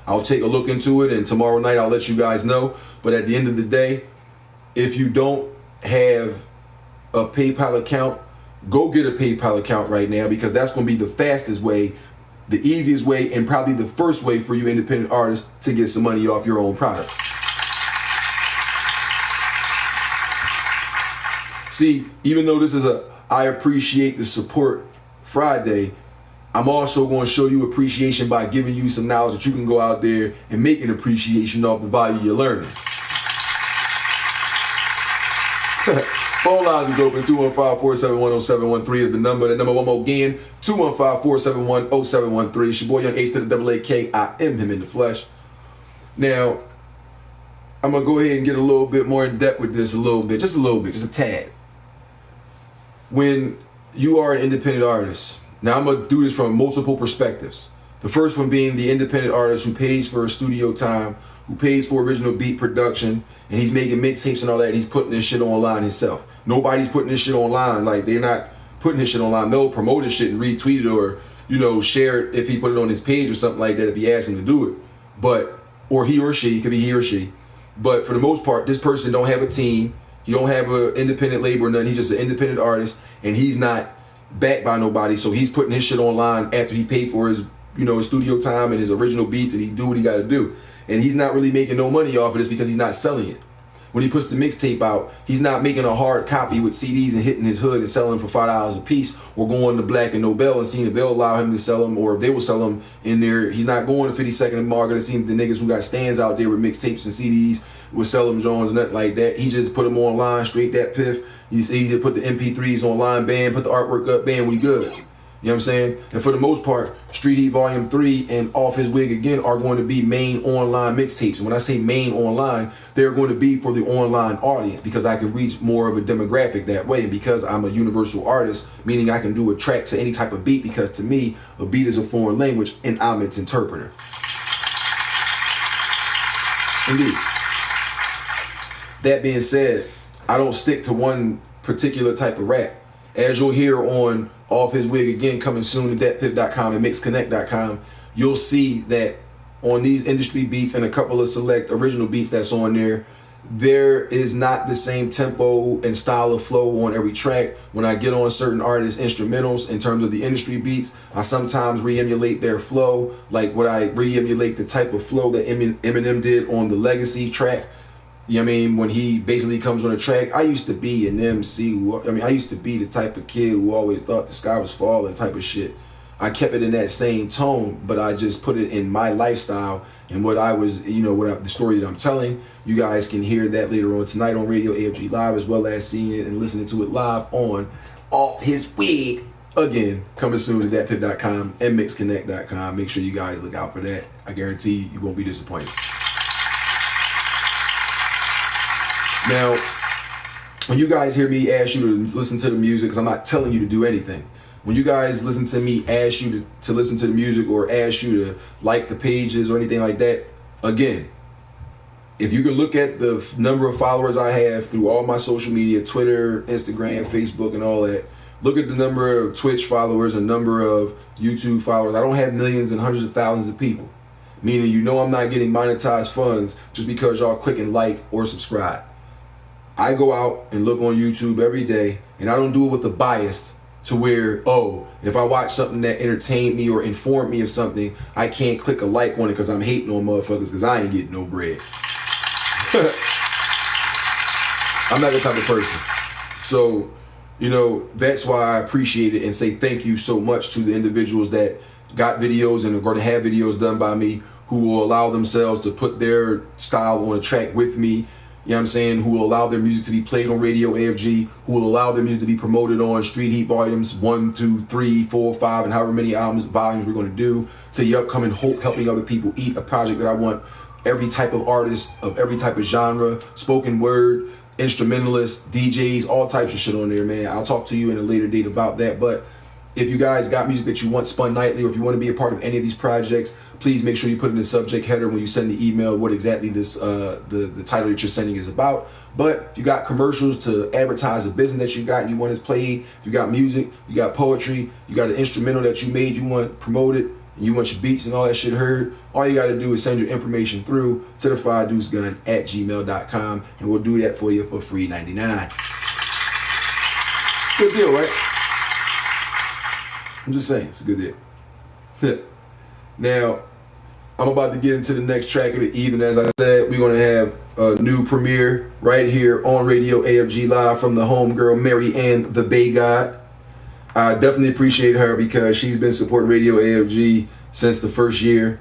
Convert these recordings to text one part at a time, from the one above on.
I'll take a look into it, and tomorrow night I'll let you guys know. But at the end of the day, if you don't have a PayPal account, go get a PayPal account right now, because that's going to be the fastest way, the easiest way, and probably the first way for you independent artists to get some money off your own product. See, even though this is a I appreciate the support Friday, I'm also going to show you appreciation by giving you some knowledge that you can go out there and make an appreciation off the value you're learning. Phone lines is open. 215-471-0713 is the number. The number one more again, 215-471-0713. It's your boy Young H to the double AK. I am him in the flesh. Now, I'm going to go ahead and get a little bit more in depth with this a little bit, just a tad. When you are an independent artist, now I'm going to do this from multiple perspectives. The first one being the independent artist who pays for studio time, who pays for original beat production, and he's making mixtapes and all that, and he's putting this shit online himself. Nobody's putting this shit online. Like, they're not putting this shit online. They'll promote this shit and retweet it, or, you know, share it if he put it on his page or something like that, if he asks him to do it. But, or he or she, it could be he or she. But for the most part, this person don't have a team. He don't have an independent label or nothing. He's just an independent artist, and he's not backed by nobody. So he's putting his shit online after he paid for his, you know, his studio time and his original beats, and he do what he got to do. And he's not really making no money off of this because he's not selling it. When he puts the mixtape out, he's not making a hard copy with CDs and hitting his hood and selling for $5 a piece, or going to Black and Nobel and seeing if they'll allow him to sell them, or if they will sell them in there. He's not going to 52nd and Market and seeing if the niggas who got stands out there with mixtapes and CDs will sell them Jones and nothing like that. He just put them online, straight that piff. He's easy to put the MP3s online, bam, put the artwork up, bam, we good. You know what I'm saying? And for the most part, Street Heat Volume 3 and Off His Wig Again are going to be main online mixtapes. And when I say main online, they're going to be for the online audience, because I can reach more of a demographic that way, because I'm a universal artist, meaning I can do a track to any type of beat, because to me, a beat is a foreign language and I'm its interpreter. Indeed. That being said, I don't stick to one particular type of rap. As you'll hear on Off His Wig Again, coming soon to datpiff.com and mixconnect.com, you'll see that on these industry beats and a couple of select original beats that's on there, there is not the same tempo and style of flow on every track. When I get on certain artists' instrumentals in terms of the industry beats, I sometimes re-emulate their flow, like what I re-emulate the type of flow that Eminem did on the Legacy track. You know what I mean? When he basically comes on a track, I used to be an MC I used to be the type of kid who always thought the sky was falling type of shit. I kept it in that same tone, but I just put it in my lifestyle and what I was, you know, the story that I'm telling. You guys can hear that later on tonight on Radio AFG Live, as well as seeing it and listening to it live on Off His Wig Again, coming soon to datpiff.com and mixconnect.com. Make sure you guys look out for that. I guarantee you won't be disappointed. Now, when you guys hear me ask you to listen to the music, because I'm not telling you to do anything. When you guys listen to me ask you to listen to the music, or ask you to like the pages or anything like that, again, if you can look at the number of followers I have through all my social media, Twitter, Instagram, Facebook, and all that, look at the number of Twitch followers and number of YouTube followers. I don't have millions and hundreds of thousands of people, meaning you know I'm not getting monetized funds just because y'all click and like or subscribe. I go out and look on YouTube every day, and I don't do it with a bias to where, oh, if I watch something that entertained me or informed me of something, I can't click a like on it because I'm hating on motherfuckers because I ain't getting no bread. I'm not that type of person. So, you know, that's why I appreciate it and say thank you so much to the individuals that got videos and are going to have videos done by me, who will allow themselves to put their style on a track with me. You know what I'm saying? Who will allow their music to be played on Radio AFG, who will allow their music to be promoted on Street Heat Volumes 1, 2, 3, 4, 5, and however many volumes we're going to do, to the upcoming Hope Helping Other People Eat, a project that I want every type of artist of every type of genre, spoken word, instrumentalists, DJs, all types of shit on there, man. I'll talk to you in a later date about that. But if you guys got music that you want spun nightly, or if you want to be a part of any of these projects, please make sure you put in the subject header when you send the email what exactly this the title that you're sending is about. But if you got commercials to advertise a business that you got and you want it played, if you got music, you got poetry, you got an instrumental that you made, you want promoted, and you want your beats and all that shit heard, all you got to do is send your information through to the firedeucegun@gmail.com, and we'll do that for you for free 99. Good deal, right? I'm just saying, it's a good deal. Now, I'm about to get into the next track of the evening. As I said, we're going to have a new premiere right here on Radio AFG Live from the homegirl Mary Ann the Bay God. I definitely appreciate her because she's been supporting Radio AFG since the first year,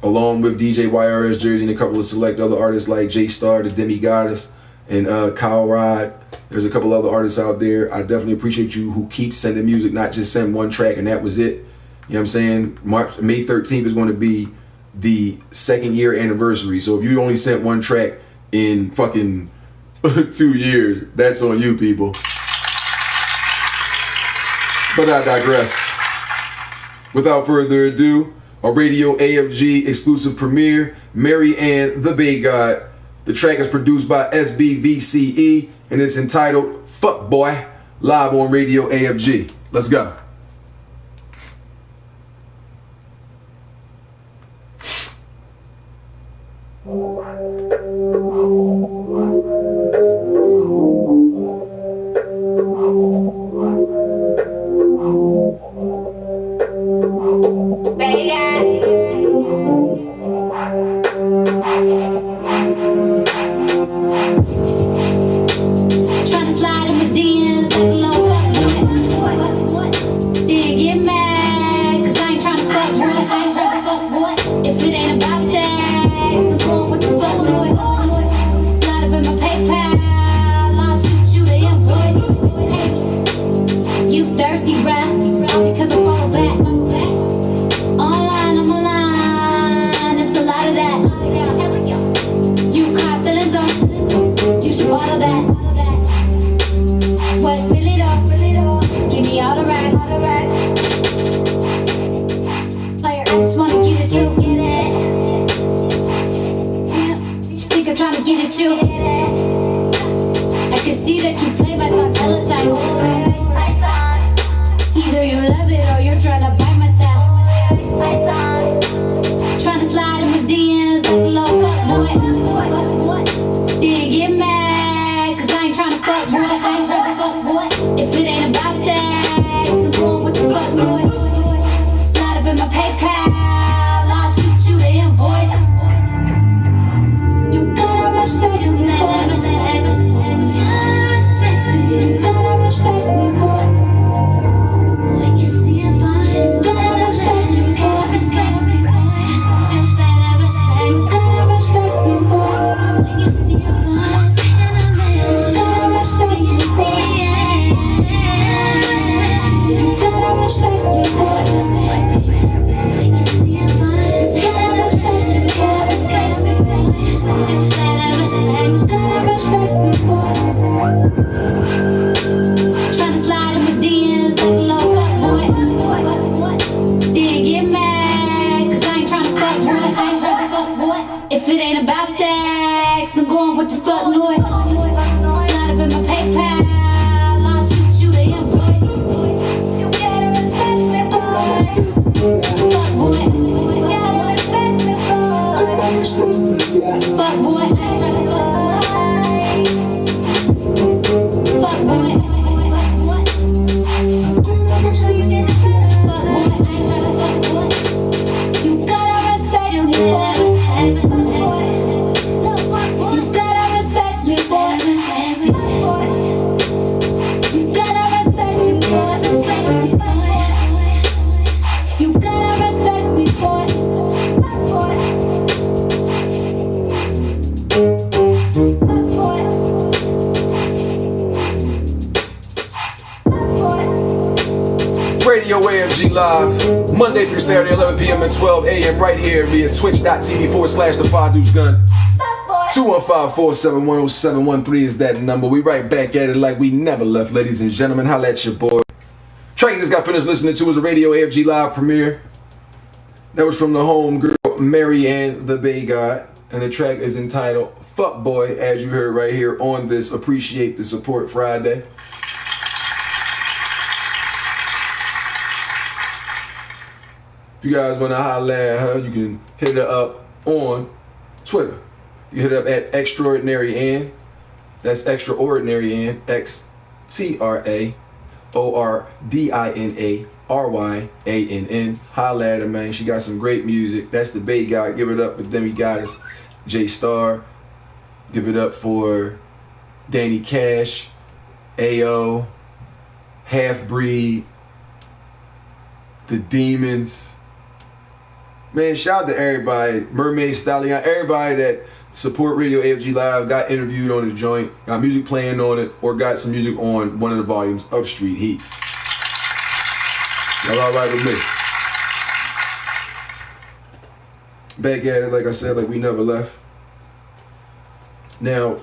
along with DJ YRS Jersey and a couple of select other artists like J Star, the Demi Goddess, and Kyle Rod. There's a couple other artists out there. I definitely appreciate you who keep sending music, not just send one track and that was it. You know what I'm saying? May 13th is going to be the 2nd year anniversary. So if you only sent one track in fucking 2 years, that's on you, people. But I digress. Without further ado, a Radio AFG exclusive premiere, Mary Ann the Bay God. The track is produced by SBVCE and it's entitled Fuck Boy, live on Radio AFG. Let's go. Radio AFG Live, Monday through Saturday, 11 p.m. and 12 a.m. right here via twitch.tv/The Fire Deuce Gun. 215-471-0713 is that number. We right back at it like we never left, ladies and gentlemen. Holla at your boy. Track you just got finished listening to was a Radio AFG Live premiere. That was from the homegirl Mary Ann the Bay God, and the track is entitled Fuck Boy, as you heard right here on this Appreciate the Support Friday. If you guys want to holler at her, you can hit her up on Twitter. You hit her up at Extraordinary Ann. That's Extraordinary Ann. XTRAORDINARYANN. Holla at her, man. She got some great music. That's the Bay Guy. Give it up for Demi Goddess, J Star. Give it up for Danny Cash, AO, Half Breed, The Demons. Man, shout out to everybody. Mermaid Stallion, everybody that support Radio AFG Live, got interviewed on the joint, got music playing on it, or got some music on one of the volumes of Street Heat. Y'all all right with me? Back at it, like I said, like we never left. Now,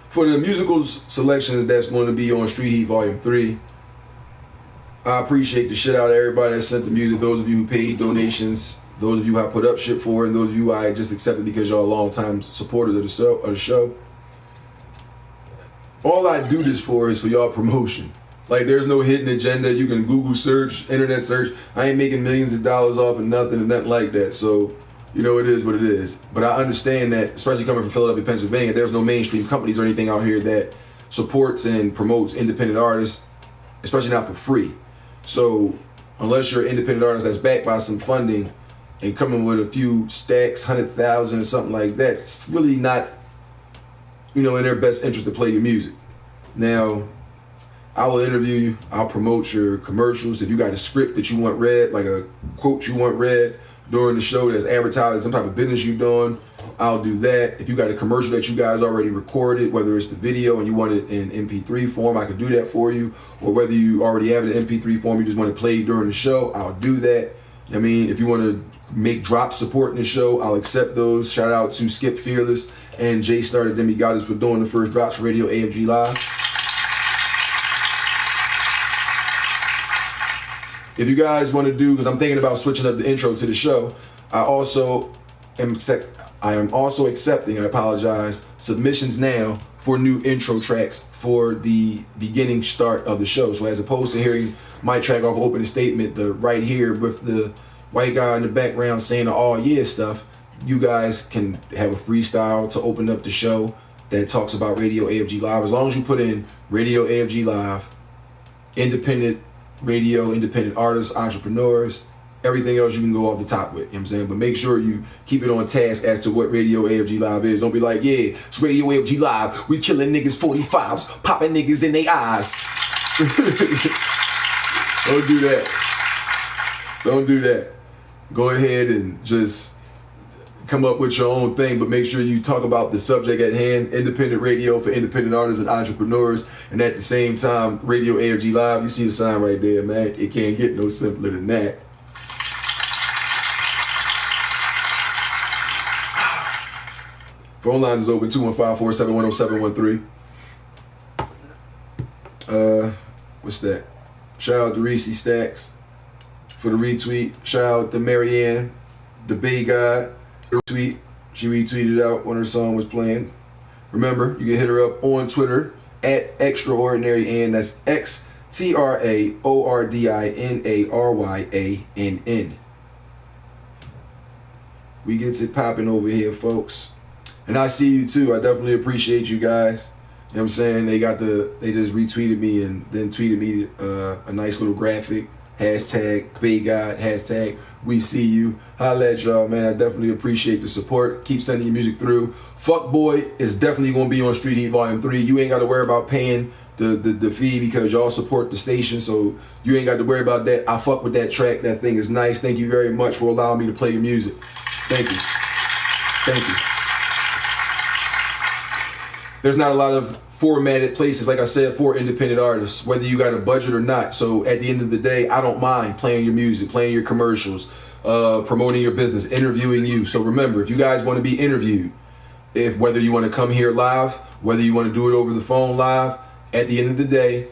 for the musicals selections that's going to be on Street Heat Volume 3, I appreciate the shit out of everybody that sent the music, those of you who paid donations, those of you who I put up shit for, and those of you I just accepted because y'all long-time supporters of the show. All I do this for is for y'all promotion. Like, there's no hidden agenda. You can Google search, internet search. I ain't making millions of dollars off of nothing and nothing like that. So, you know, it is what it is. But I understand that, especially coming from Philadelphia, Pennsylvania, there's no mainstream companies or anything out here that supports and promotes independent artists, especially not for free. So unless you're an independent artist that's backed by some funding and coming with a few stacks, 100,000 or something like that, it's really not, you know, in their best interest to play your music. Now, I will interview you. I'll promote your commercials. If you got a script that you want read, like a quote you want read during the show that's advertising some type of business you're doing, I'll do that. If you got a commercial that you guys already recorded, whether it's the video and you want it in MP3 form, I could do that for you. Or whether you already have it in MP3 form, you just want to play it during the show, I'll do that. I mean, if you want to make drop support in the show, I'll accept those. Shout out to Skip Fearless and J Star Demi Goddess for doing the first drops for Radio AFG Live. If you guys want to do, because I'm thinking about switching up the intro to the show, I am also accepting, I apologize, submissions now for new intro tracks for the beginning start of the show. So as opposed to hearing my track off Opening Statement, the right here with the white guy in the background saying the all yeah stuff, you guys can have a freestyle to open up the show that talks about Radio AFG Live. As long as you put in Radio AFG Live, independent radio, independent artists, entrepreneurs, everything else you can go off the top with, you know what I'm saying? But make sure you keep it on task as to what Radio AFG Live is. Don't be like, yeah, it's Radio AFG Live. We killing niggas 45s, popping niggas in their eyes. Don't do that. Don't do that. Go ahead and just come up with your own thing, but make sure you talk about the subject at hand, independent radio for independent artists and entrepreneurs, and at the same time, Radio AFG Live. You see the sign right there, man. It can't get no simpler than that. Phone lines is open, 215-471-0713. What's that? Shout out to Reese Stacks for the retweet. Shout out to Marianne, the Bay Guy. Retweet. She retweeted out when her song was playing. Remember, you can hit her up on Twitter at Extraordinary Ann. That's XTRAORDINARYANN. We gets it popping over here, folks. And I see you too. I definitely appreciate you guys. You know what I'm saying? They just retweeted me and then tweeted me a nice little graphic. Hashtag BayGod, hashtag we see you. Holla at y'all, man. I definitely appreciate the support. Keep sending your music through. Fuckboy is definitely going to be on Street Heat Volume 3. You ain't got to worry about paying the fee because y'all support the station, so you ain't got to worry about that. I fuck with that track. That thing is nice. Thank you very much for allowing me to play your music. Thank you. Thank you. There's not a lot of formatted places, like I said, for independent artists, whether you got a budget or not. So at the end of the day, I don't mind playing your music, playing your commercials, promoting your business, interviewing you. So remember, if you guys want to be interviewed, whether you want to come here live, whether you want to do it over the phone live, at the end of the day,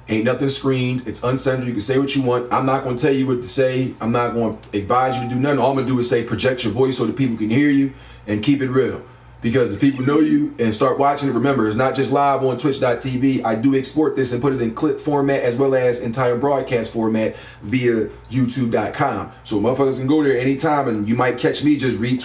ain't nothing screened. It's uncensored. You can say what you want. I'm not going to tell you what to say. I'm not going to advise you to do nothing. All I'm going to do is say project your voice so that people can hear you and keep it real. Because if people know you and start watching it, remember, it's not just live on twitch.tv. I do export this and put it in clip format as well as entire broadcast format via youtube.com. So motherfuckers can go there anytime, and you might catch me just retweet